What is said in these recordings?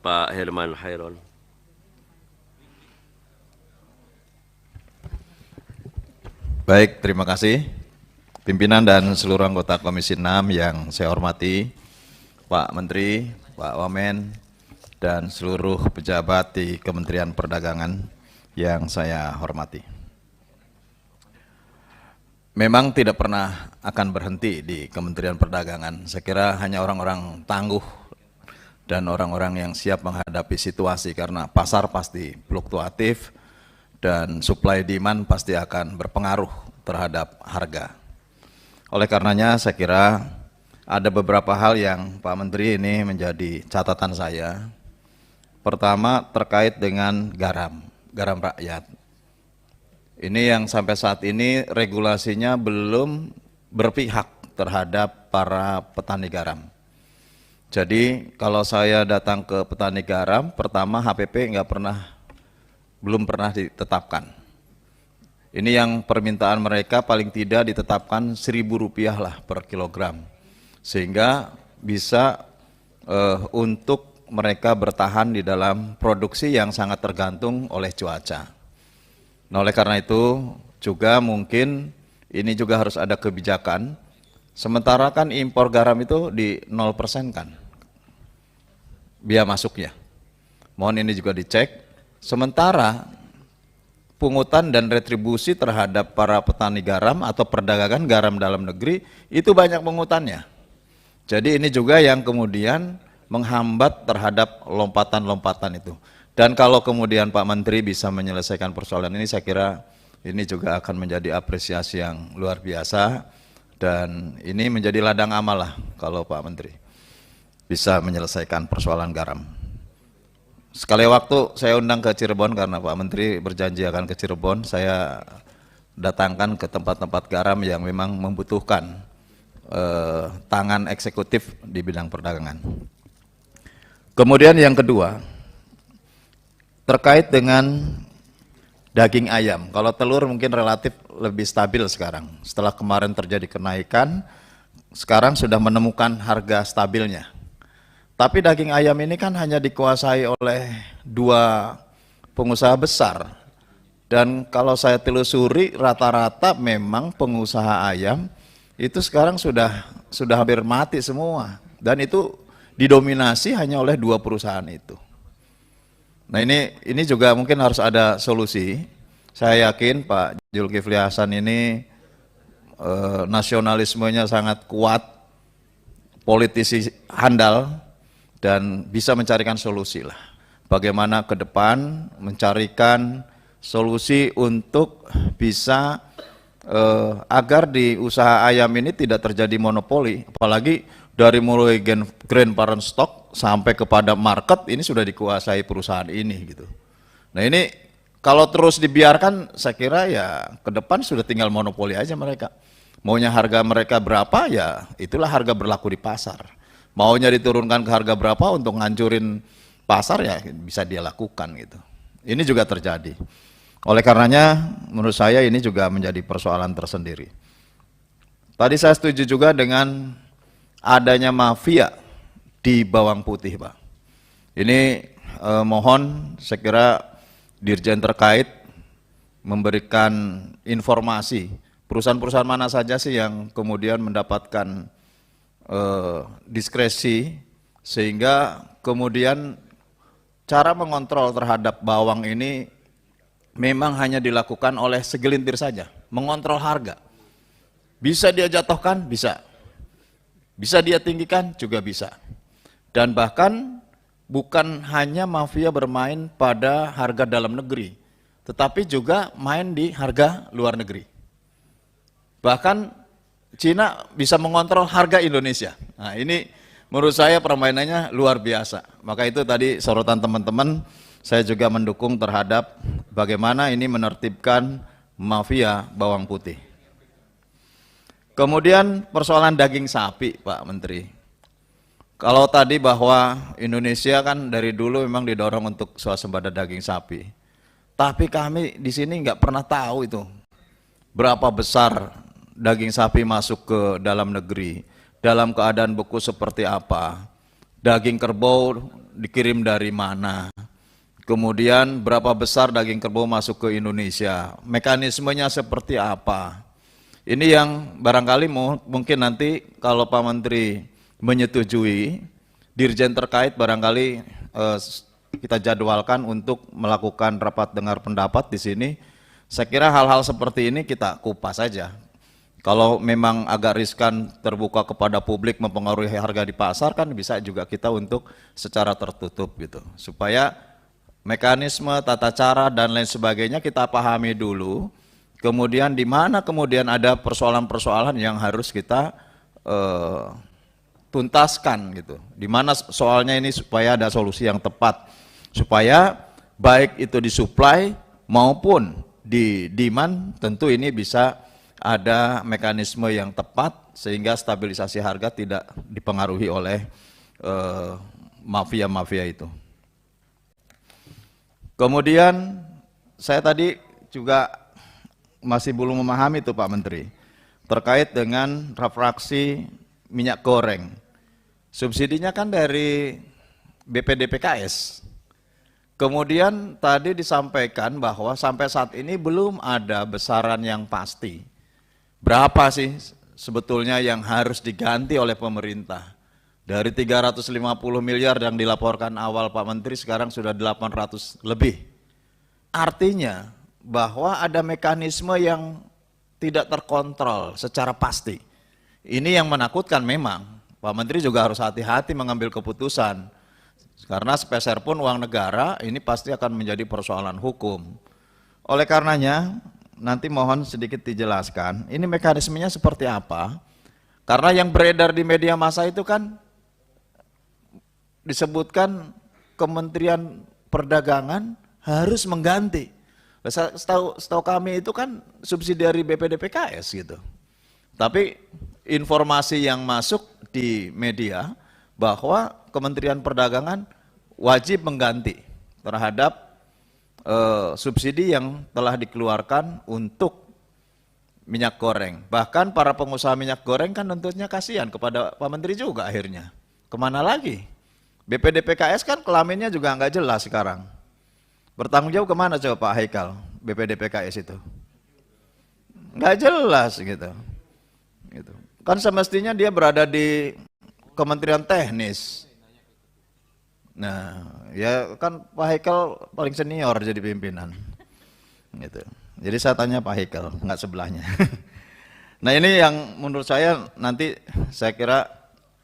Pak Herman Hairon. Baik, terima kasih. Pimpinan dan seluruh anggota Komisi 6 yang saya hormati, Pak Menteri, Pak Wamen, dan seluruh pejabat di Kementerian Perdagangan yang saya hormati. Memang tidak pernah akan berhenti di Kementerian Perdagangan. Saya kira hanya orang-orang tangguh dan orang-orang yang siap menghadapi situasi, karena pasar pasti fluktuatif dan supply demand pasti akan berpengaruh terhadap harga. Oleh karenanya saya kira ada beberapa hal yang Pak Menteri ini menjadi catatan saya. Pertama terkait dengan garam rakyat. Ini yang sampai saat ini regulasinya belum berpihak terhadap para petani garam. Jadi kalau saya datang ke petani garam, pertama HPP belum pernah ditetapkan. Ini yang permintaan mereka paling tidak ditetapkan Rp1.000 lah per kilogram, sehingga bisa untuk mereka bertahan di dalam produksi yang sangat tergantung oleh cuaca. Nah, oleh karena itu juga mungkin ini juga harus ada kebijakan. Sementara kan impor garam itu di 0% kan biaya masuknya. Mohon ini juga dicek. Sementara pungutan dan retribusi terhadap para petani garam atau perdagangan garam dalam negeri itu banyak pungutannya. Jadi ini juga yang kemudian menghambat terhadap lompatan-lompatan itu. Dan kalau kemudian Pak Menteri bisa menyelesaikan persoalan ini, saya kira ini juga akan menjadi apresiasi yang luar biasa, dan ini menjadi ladang amal lah kalau Pak Menteri bisa menyelesaikan persoalan garam. Sekali waktu saya undang ke Cirebon karena Pak Menteri berjanji akan ke Cirebon, saya datangkan ke tempat-tempat garam yang memang membutuhkan tangan eksekutif di bidang perdagangan. Kemudian yang kedua, terkait dengan daging ayam. Kalau telur mungkin relatif lebih stabil sekarang. Setelah kemarin terjadi kenaikan, sekarang sudah menemukan harga stabilnya. Tapi daging ayam ini kan hanya dikuasai oleh 2 pengusaha besar. Dan kalau saya telusuri rata-rata memang pengusaha ayam itu sekarang sudah hampir mati semua. Dan itu didominasi hanya oleh 2 perusahaan itu. Nah ini juga mungkin harus ada solusi. Saya yakin Pak Zulkifli Hasan ini nasionalismenya sangat kuat, politisi handal, dan bisa mencarikan solusi lah. Bagaimana ke depan mencarikan solusi untuk bisa agar di usaha ayam ini tidak terjadi monopoli, apalagi dari mulai grain parent stock sampai kepada market ini sudah dikuasai perusahaan ini gitu. Nah ini kalau terus dibiarkan, saya kira ya ke depan sudah tinggal monopoli aja mereka. Maunya harga mereka berapa, ya itulah harga berlaku di pasar. Maunya diturunkan ke harga berapa untuk ngancurin pasar, ya bisa dia lakukan gitu. Ini juga terjadi. Oleh karenanya menurut saya ini juga menjadi persoalan tersendiri. Tadi saya setuju juga dengan adanya mafia di bawang putih, Pak. Ini mohon saya kira Dirjen terkait memberikan informasi perusahaan-perusahaan mana saja sih yang kemudian mendapatkan diskresi, sehingga kemudian cara mengontrol terhadap bawang ini memang hanya dilakukan oleh segelintir saja, mengontrol harga. Bisa dia jatuhkan, bisa dia tinggikan, juga bisa. Dan bahkan bukan hanya mafia bermain pada harga dalam negeri, tetapi juga main di harga luar negeri. Bahkan Cina bisa mengontrol harga Indonesia. Nah ini menurut saya permainannya luar biasa. Maka itu tadi sorotan teman-teman, saya juga mendukung terhadap bagaimana ini menertibkan mafia bawang putih. Kemudian persoalan daging sapi, Pak Menteri. Kalau tadi bahwa Indonesia kan dari dulu memang didorong untuk swasembada daging sapi. Tapi kami di sini nggak pernah tahu itu berapa besar daging sapi masuk ke dalam negeri, dalam keadaan beku seperti apa, daging kerbau dikirim dari mana, kemudian berapa besar daging kerbau masuk ke Indonesia, mekanismenya seperti apa. Ini yang barangkali mungkin nanti kalau Pak Menteri menyetujui, dirjen terkait barangkali kita jadwalkan untuk melakukan rapat dengar pendapat di sini. Saya kira hal-hal seperti ini kita kupas saja. Kalau memang agak riskan terbuka kepada publik mempengaruhi harga di pasar, kan bisa juga kita untuk secara tertutup gitu. Supaya mekanisme, tata cara dan lain sebagainya kita pahami dulu. Kemudian di mana kemudian ada persoalan-persoalan yang harus kita tuntaskan gitu. Di mana soalnya ini supaya ada solusi yang tepat. Supaya baik itu disuplai maupun di demand, tentu ini bisa ada mekanisme yang tepat sehingga stabilisasi harga tidak dipengaruhi oleh mafia-mafia itu. Kemudian saya tadi juga masih belum memahami itu Pak Menteri terkait dengan refraksi minyak goreng. Subsidinya kan dari BPDPKS. Kemudian tadi disampaikan bahwa sampai saat ini belum ada besaran yang pasti. Berapa sih sebetulnya yang harus diganti oleh pemerintah? Dari 350 miliar yang dilaporkan awal Pak Menteri, sekarang sudah 800 lebih. Artinya bahwa ada mekanisme yang tidak terkontrol secara pasti. Ini yang menakutkan memang. Pak Menteri juga harus hati-hati mengambil keputusan. Karena sepeser pun uang negara ini pasti akan menjadi persoalan hukum. Oleh karenanya, nanti mohon sedikit dijelaskan, ini mekanismenya seperti apa? Karena yang beredar di media massa itu kan disebutkan Kementerian Perdagangan harus mengganti. Setahu kami itu kan subsidi dari BPDPKS gitu. Tapi informasi yang masuk di media bahwa Kementerian Perdagangan wajib mengganti terhadap subsidi yang telah dikeluarkan untuk minyak goreng. Bahkan para pengusaha minyak goreng kan tentunya kasihan kepada Pak Menteri juga akhirnya. Kemana lagi? BPDPKS kan kelaminnya juga nggak jelas sekarang. Bertanggung jawab kemana coba Pak Haikal BPDPKS itu? Nggak jelas gitu. Kan semestinya dia berada di Kementerian Teknis. Nah, ya kan Pak Haikal paling senior jadi pimpinan. Gitu. Jadi saya tanya Pak Haikal, nggak sebelahnya. Nah ini yang menurut saya nanti saya kira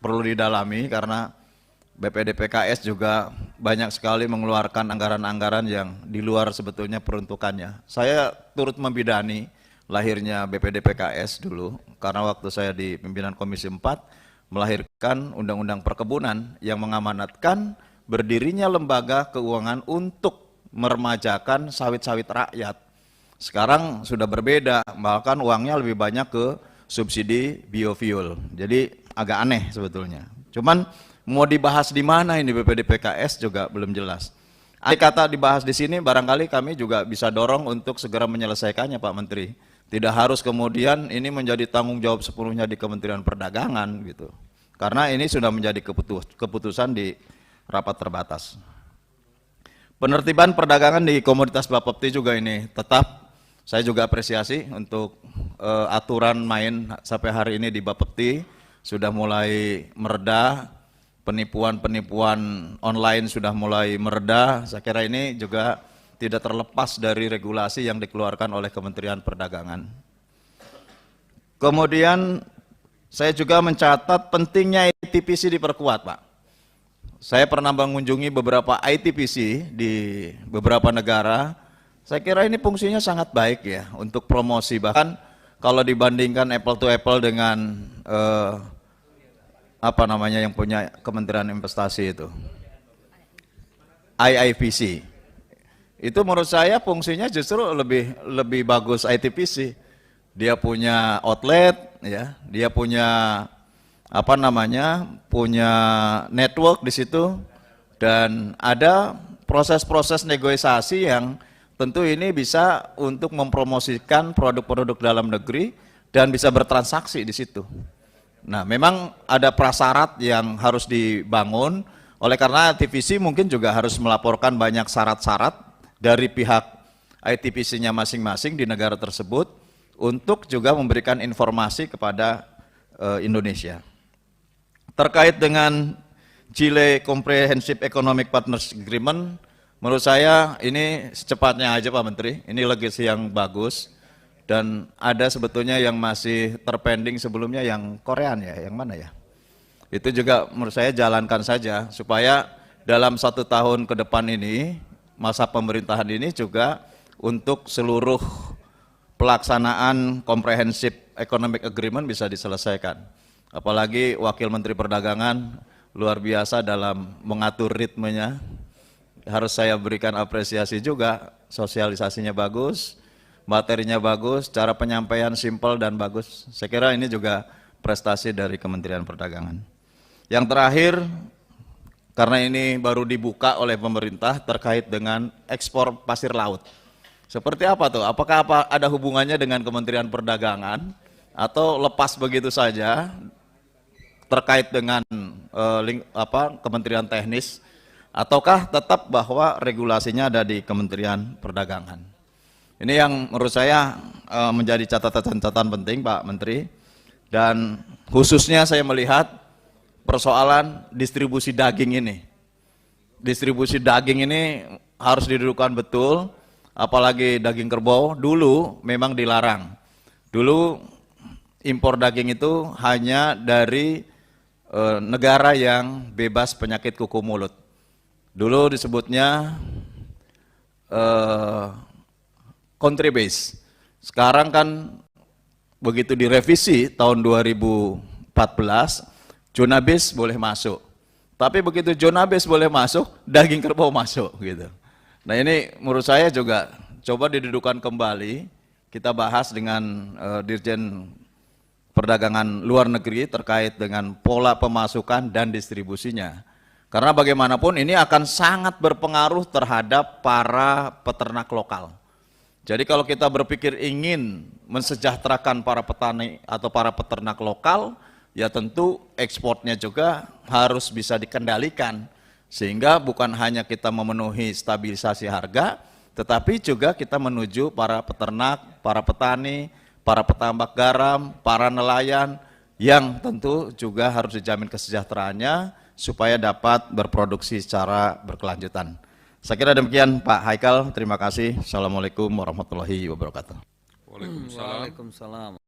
perlu didalami karena BPDPKS juga banyak sekali mengeluarkan anggaran-anggaran yang di luar sebetulnya peruntukannya. Saya turut membidani lahirnya BPDPKS dulu, karena waktu saya di pimpinan Komisi 4 melahirkan Undang-Undang Perkebunan yang mengamanatkan berdirinya lembaga keuangan untuk meremajakan sawit-sawit rakyat. Sekarang sudah berbeda, bahkan uangnya lebih banyak ke subsidi biofuel. Jadi agak aneh sebetulnya. Cuman mau dibahas di mana ini BPDPKS juga belum jelas. Andai kata dibahas di sini, barangkali kami juga bisa dorong untuk segera menyelesaikannya Pak Menteri. Tidak harus kemudian ini menjadi tanggung jawab sepenuhnya di Kementerian Perdagangan gitu. Karena ini sudah menjadi keputusan di rapat terbatas. Penertiban perdagangan di komoditas Bapepti juga ini tetap saya juga apresiasi untuk aturan main sampai hari ini di Bapepti sudah mulai mereda, penipuan-penipuan online sudah mulai mereda. Saya kira ini juga tidak terlepas dari regulasi yang dikeluarkan oleh Kementerian Perdagangan. Kemudian saya juga mencatat pentingnya ITPC diperkuat, Pak. Saya pernah mengunjungi beberapa ITPC di beberapa negara. Saya kira ini fungsinya sangat baik ya untuk promosi. Bahkan kalau dibandingkan apple to apple dengan apa namanya yang punya Kementerian Investasi itu, IIPC. Itu menurut saya fungsinya justru lebih bagus ITPC. Dia punya outlet, ya, dia punya apa namanya, punya network di situ, dan ada proses-proses negosiasi yang tentu ini bisa untuk mempromosikan produk-produk dalam negeri dan bisa bertransaksi di situ. Nah, memang ada prasyarat yang harus dibangun, oleh karena ITPC mungkin juga harus melaporkan banyak syarat-syarat dari pihak ITPC-nya masing-masing di negara tersebut untuk juga memberikan informasi kepada Indonesia. Terkait dengan Chile Comprehensive Economic Partnership Agreement, menurut saya ini secepatnya aja Pak Menteri, ini legacy yang bagus. Dan ada sebetulnya yang masih terpending sebelumnya yang Korean ya, yang mana ya? Itu juga menurut saya jalankan saja supaya dalam 1 tahun ke depan ini, masa pemerintahan ini juga untuk seluruh pelaksanaan Comprehensive Economic Agreement bisa diselesaikan. Apalagi Wakil Menteri Perdagangan luar biasa dalam mengatur ritmenya, harus saya berikan apresiasi juga, sosialisasinya bagus, materinya bagus, cara penyampaian simpel dan bagus. Saya kira ini juga prestasi dari Kementerian Perdagangan. Yang terakhir, karena ini baru dibuka oleh pemerintah terkait dengan ekspor pasir laut. Seperti apa tuh? Apakah ada hubungannya dengan Kementerian Perdagangan atau lepas begitu saja terkait dengan Kementerian Teknis, ataukah tetap bahwa regulasinya ada di Kementerian Perdagangan? Ini yang menurut saya menjadi catatan-catatan penting Pak Menteri, dan khususnya saya melihat persoalan distribusi daging ini. Distribusi daging ini harus didudukkan betul, apalagi daging kerbau. Dulu memang dilarang. Dulu impor daging itu hanya dari negara yang bebas penyakit kuku mulut. Dulu disebutnya country base. Sekarang kan begitu direvisi tahun 2014, zona base boleh masuk. Tapi begitu zona base boleh masuk, daging kerbau masuk gitu. Nah, ini menurut saya juga coba didudukan kembali, kita bahas dengan Dirjen Perdagangan Luar Negeri terkait dengan pola pemasukan dan distribusinya. Karena bagaimanapun ini akan sangat berpengaruh terhadap para peternak lokal. Jadi kalau kita berpikir ingin mensejahterakan para petani atau para peternak lokal, ya tentu ekspornya juga harus bisa dikendalikan. Sehingga bukan hanya kita memenuhi stabilisasi harga, tetapi juga kita menuju para peternak, para petani, para petambak garam, para nelayan, yang tentu juga harus dijamin kesejahteraannya supaya dapat berproduksi secara berkelanjutan. Saya kira demikian Pak Haikal, terima kasih. Assalamualaikum warahmatullahi wabarakatuh. Waalaikumsalam.